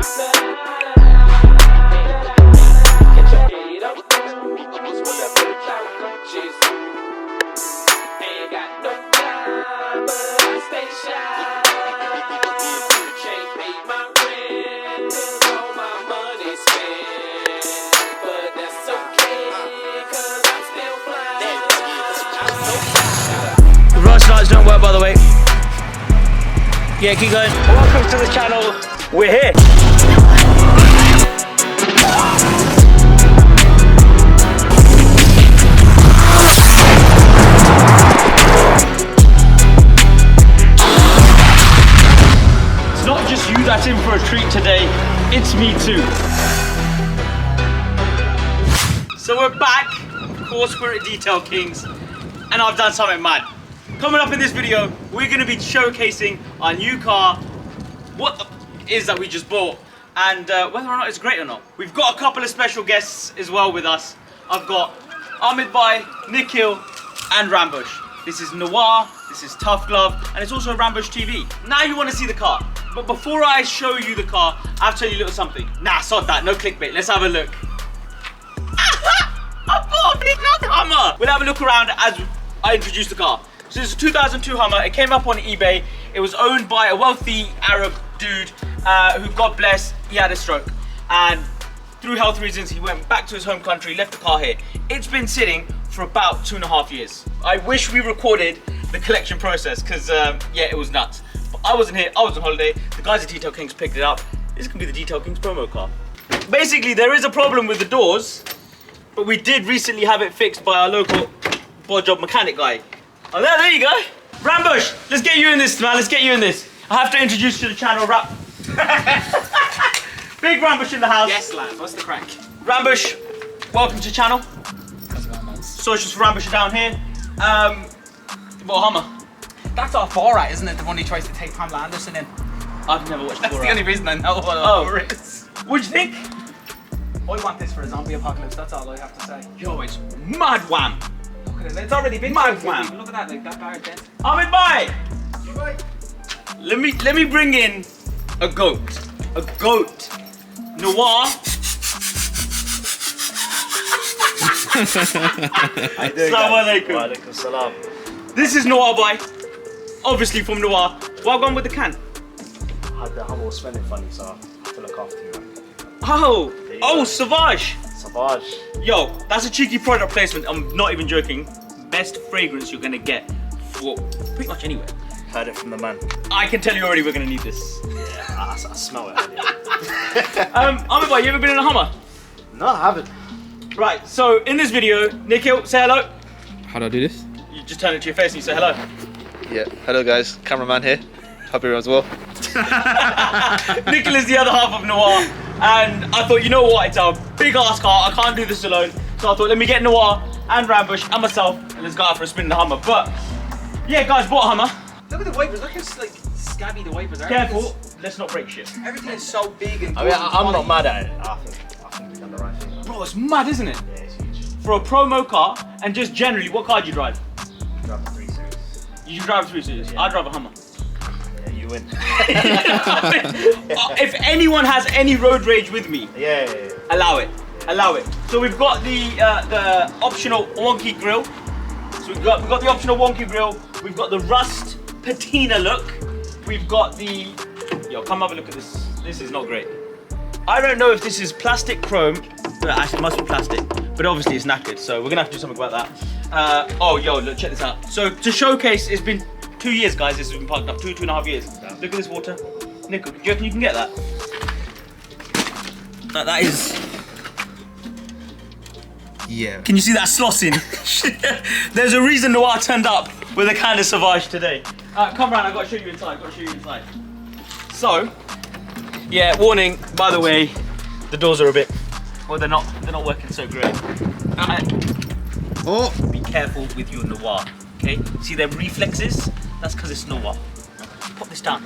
Rush lights don't work, by the way. Yeah, keep going. Welcome to the channel. We're here. It's not just you that's in for a treat today, it's me too. So we're back, of course we're at Detail Kings, and I've done something mad. Coming up in this video, we're going to be showcasing our new car, what the is that we just bought, and whether or not it's great or not. We've got a couple of special guests as well with us. I've got Ahmed Bhai, Nikhil, and Rambush. This is Noir, this is Tough Glove, and it's also Rambush TV. Now you want to see the car, but before I show you the car, I have to tell you a little something. Nah, sod that, no clickbait, let's have a look. I bought a big Hummer! We'll have a look around as I introduce the car. So this is a 2002 Hummer. It came up on eBay. It was owned by a wealthy Arab dude who, God bless, he had a stroke. And through health reasons, he went back to his home country, left the car here. It's been sitting for about 2.5 years. I wish we recorded the collection process because, yeah, it was nuts. But I wasn't here, I was on holiday. The guys at Detail Kings picked it up. This can be the Detail Kings promo car. Basically, there is a problem with the doors, but we did recently have it fixed by our local bod job mechanic guy. Oh, there you go. Rambush, let's get you in this, man. Let's get you in this. I have to introduce you to the channel. Big Rambush in the house. Yes, lad. What's the crack? Rambush, welcome to the channel. Socials for Rambush are down here. What Hummer? That's our Borat, isn't it? The one he tries to take Pamela Anderson in. I've never watched That's Borat. the only reason I know what a horror is. What'd you think? I want this for a zombie apocalypse. That's all I have to say. Yo, it's mad wham. Look at it. It's already been Mad too wham. big. Look at that, like that guard dent. Ahmed Bhai. Let me bring in a goat. A goat. Noir. Assalamu alaikum. Wa alaikum salam. This is Noir Bhai. Obviously from Noir. Well gone with the can. Had the Hummer was smelling funny, so I have to look after you, man. Oh, Savage. Savage. Yo, that's a cheeky product placement. I'm not even joking. Best fragrance you're gonna get for pretty much anywhere. Heard it from the man. I can tell you already we're gonna need this. Yeah, I smell it earlier. Ahmed Bhai, you ever been in a Hummer? No, I haven't. Right, so in this video, Nikhil, say hello. How do I do this? You just turn it to your face and you say hello. Yeah. Hello guys, cameraman here. Hope everyone's well. Nikhil is the other half of Noir, and I thought, you know what, it's a big ass car, I can't do this alone. So I thought, let me get Noir and Rambush and myself, and let's go out for a spin in the Hummer. But yeah, guys, bought a Hummer. Look at the wipers. Look how like scabby the wipers are. Careful, let's not break shit. Everything is so big and I mean, good and I'm not quality. mad at it. I think we've done the right thing. Bro, it's mad, isn't it? Yeah, it's huge. For a promo car, and just generally, what car do you drive? Drive the 3 Series. You drive a 3 Series. Yeah. I drive a Hummer. Yeah, you win. If anyone has any road rage with me, Yeah. allow it. Allow it. So we've got the optional wonky grill. So we've got the optional wonky grill. We've got the rust patina look. We've got the come have a look at this. This is not great. I don't know if this is plastic chrome. Actually, it must be plastic. But obviously it's knackered, so we're gonna have to do something about that. Look, check this out. So to showcase, it's been 2 years, guys. This has been parked up 2.5 years. Look at this water. Nikhil, do you reckon you can get that? That is. Yeah. Can you see that slossing? There's a reason Noir turned up with a kind of Savage today. Come round, I've got to show you inside. So, yeah, warning, by the way, the doors are a bit, well, they're not working so great. Be careful with your Noir, okay? See them reflexes? That's because it's Noir. Put this down.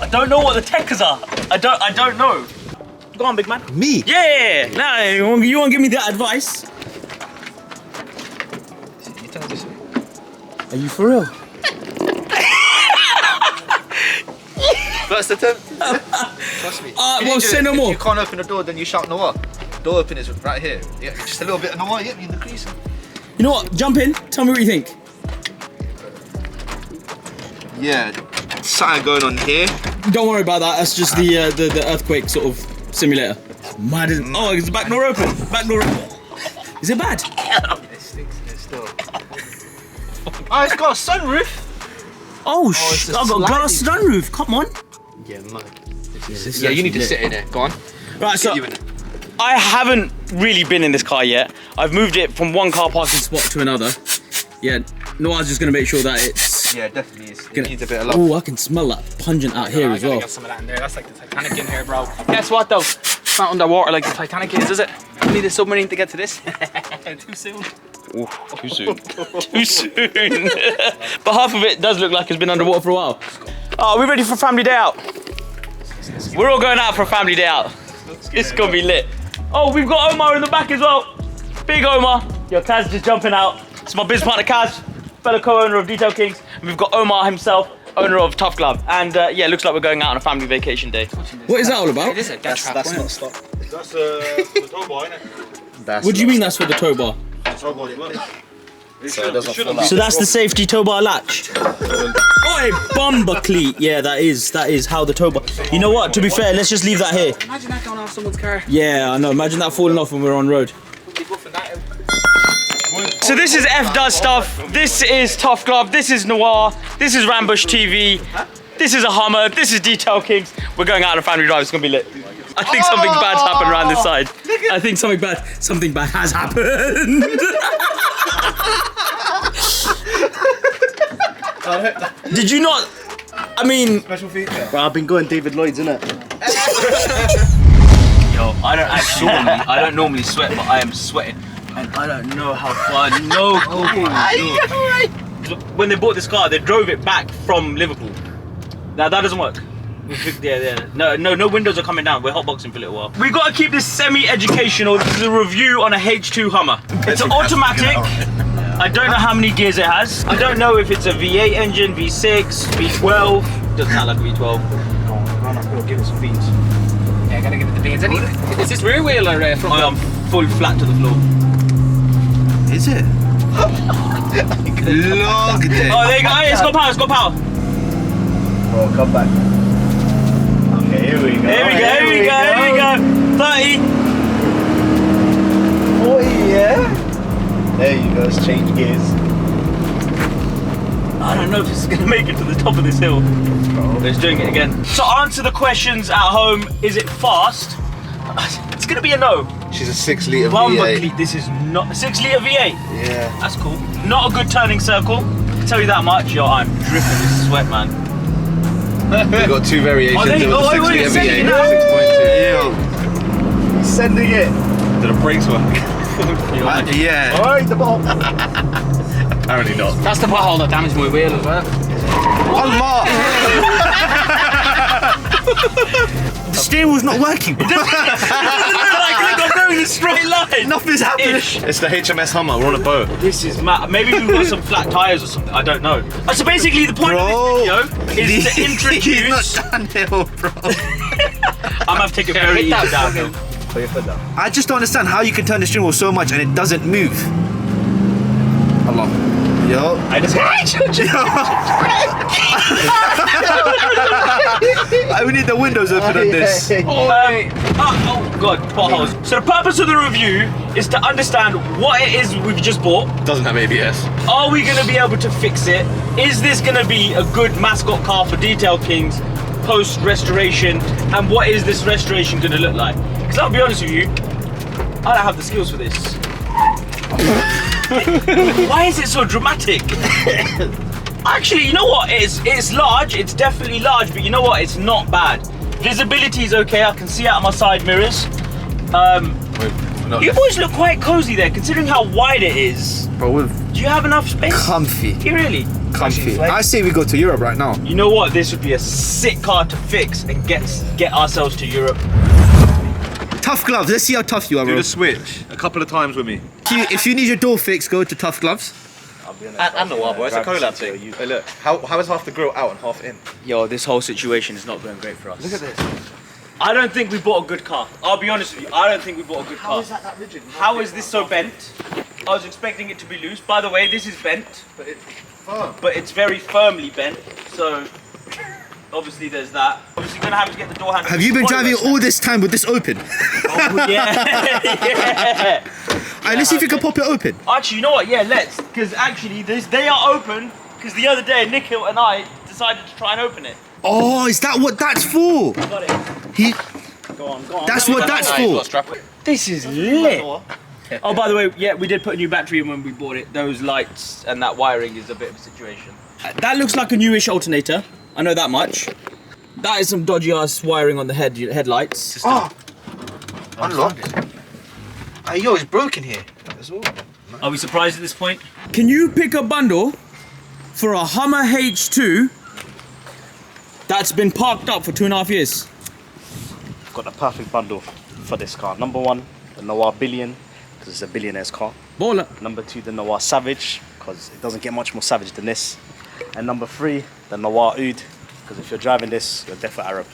I don't know what the techers are. I don't know. Go on, big man. Me? Yeah! Nah, you won't give me that advice. You turn this way. Are you for real? first attempt. Trust me. Well, say no If more. you can't open the door, then you shout Noir. Door open is right here. Yeah, just a little bit of Noir, get me in the crease. You know what? Jump in. Tell me what you think. Yeah, something going on here. Don't worry about that. That's just the earthquake sort of simulator. Mad as oh, it's the back door open. Back door. Is it bad? It stinks in there still. Oh, it's got a sunroof. Oh, it's I've got a glass sunroof. Come on. Yeah, man. Yeah, you need to sit in it. Go on. Right, so You in it. I haven't really been in this car yet. I've moved it from one car parking spot to another. Yeah, Noir's just gonna make sure that it's. Yeah, definitely is. It Gonna- needs a bit of love. Oh, I can smell that pungent out here I as gotta well. get some of that in there. That's like the Titanic in here, bro. Guess what though? It's not underwater like the Titanic is it? I need a submarine to get to this. Too soon. Ooh, too soon. Too soon. But half of it does look like it's been underwater for a while. Oh, are we ready for family day out? We're all going out for a family day out. It's gonna be lit. Oh, we've got Omar in the back as well. Big Omar. Yo, Kaz just jumping out. It's my business partner Kaz, fellow co-owner of Detail Kings. And we've got Omar himself, owner of Tough Glove. And yeah, looks like we're going out on a family vacation day. What is that all about? That's not stop. That's the tow bar, innit? What do you mean that's for the tow bar? Tow bar as well. So it doesn't fall out. So that's the safety tow bar latch. Oi, bomber cleat. Yeah, that is how the tow bar. You know what? To be fair, let's just leave that here. Imagine that going off someone's car. Yeah, I know. Imagine that falling off when we're on road. So this is F Does Stuff, this is Tough Glove, this is Noir, this is Rambush TV, this is a Hummer, this is Detail Kings. We're going out on a family drive, it's gonna be lit. I think something bad's happened around this side. I think something bad has happened. Did you not? I mean, Bro, I've been going David Lloyd's, innit? Yo, I don't normally sweat, but I am sweating. And I don't know how far, when they bought this car, they drove it back from Liverpool. Now that doesn't work. Yeah. No windows are coming down. We're hotboxing for a little while. We got to keep this semi-educational. This is a review on a H2 Hummer. It's an automatic. I don't know how many gears it has. I don't know if it's a V8 engine, V6, V12. Doesn't sound like a V12. Go on, give us some beans. Yeah, gotta give it the beans. Is this rear wheel or front I wheel? am full flat to the floor. Is it? Long day. Oh, there you go. Hey, it's got power. It's got power. Bro, come back. Okay, here we go. Here we go. 30. 40, yeah? There you go, let's change gears. I don't know if this is going to make it to the top of this hill. But it's doing it again. So answer the questions at home. Is it fast? It's going to be a no. She's a 6 litre Bumper V8. cleat, this is not 6 litre V8. Yeah. That's cool. Not a good turning circle. I tell you that much. Yo, I'm dripping with sweat, man. We've got two variations. Oh, There was a 6 litre sending it V8 now. and 6.2. Sending it. Did the brakes work? Yeah. Alright, the ball. Apparently not. That's the pothole that damaged my wheel as well. The steering wheel's not working. Like I'm going in a straight line. Nothing's happening. It's the HMS Hummer, we're on a boat. This is mad. Maybe we've got some flat tyres or something. I don't know. So basically, the point of this video is to introduce. Downhill, bro. I'm gonna have to take it very easy downhill. Put your foot down. I just don't understand how you can turn the steering wheel so much and it doesn't move. Allah. Yo. I just We need the windows open on this. Oh god, potholes. So the purpose of the review is to understand what it is we've just bought. Doesn't have ABS. Are we going to be able to fix it? Is this going to be a good mascot car for Detail Kings post restoration? And what is this restoration going to look like? Because I'll be honest with you, I don't have the skills for this. Why is it so dramatic? Actually, you know what? It's large. It's definitely large, but you know what? It's not bad. Visibility is okay. I can see out of my side mirrors. You boys look quite cozy there, considering how wide it is. Bro, we're Do you have enough space? comfy. You really? Comfy. I say we go to Europe right now. You know what? This would be a sick car to fix and get ourselves to Europe. Tough Gloves. Let's see how tough you are, Do bro. the switch a couple of times with me. If you need your door fixed, go to Tough Gloves. And Noir, bro. It's a collab thing. Hey, look. How is half the grill out and half in? Yo, this whole situation is not going great for us. Look at this. I don't think we bought a good car. I'll be honest with you. I don't think we bought a good car. How is that rigid? How is this so bent? I was expecting it to be loose. By the way, this is bent, But it's firm. but it's very firmly bent. So obviously there's that. Obviously gonna have to get the door handle. Have you been driving all this time with this open? Oh, yeah. Yeah. Alright, let's see if you can pop it open. Actually, you know what? Yeah, let's. Because actually, they are open. Because the other day, Nikhil and I decided to try and open it. Oh, is that what that's for? Got it. He, Go on, go on. that's what that's for. This is lit. Oh, by the way, yeah, we did put a new battery in when we bought it. Those lights and that wiring is a bit of a situation. That looks like a newish alternator. I know that much. That is some dodgy ass wiring on the headlights. Oh! Unlock. Yo, it's broken here. Are we surprised at this point? Can you pick a bundle for a Hummer H2 that's been parked up for 2.5 years? Got the perfect bundle for this car. Number 1, the Noir Billion, because it's a billionaire's car. Baller. Number 2, the Noir Savage, because it doesn't get much more savage than this. And number 3, the Noir Oud, because if you're driving this, you're definitely Arab.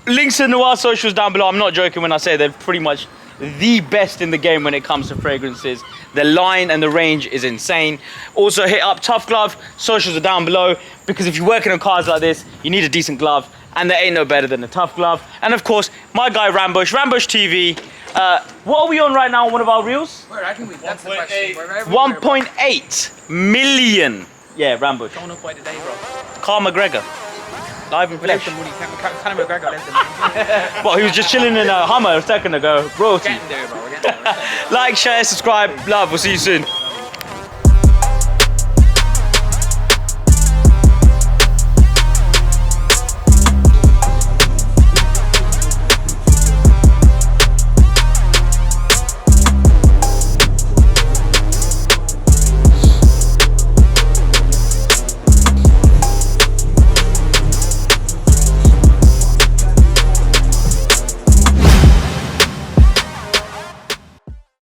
Links to Noir socials down below. I'm not joking when I say they're pretty much the best in the game when it comes to fragrances. The line and the range is insane. Also hit up Tough Glove. Socials are down below, because if you're working on cars like this, you need a decent glove, and there ain't no better than a Tough Glove. And of course, my guy Rambush TV. What are we on right now on one of our reels? Where I think we. That's the question. 1.8 million. Yeah, Rambush. Going up by the day, bro. Carl McGregor. Live in Without flesh. the money, Conor McGregor left them. Well, he was just chilling in a Hummer a second ago. Royalty. Getting there, bro. We're getting there. Like, share, subscribe. Love. We'll see you soon.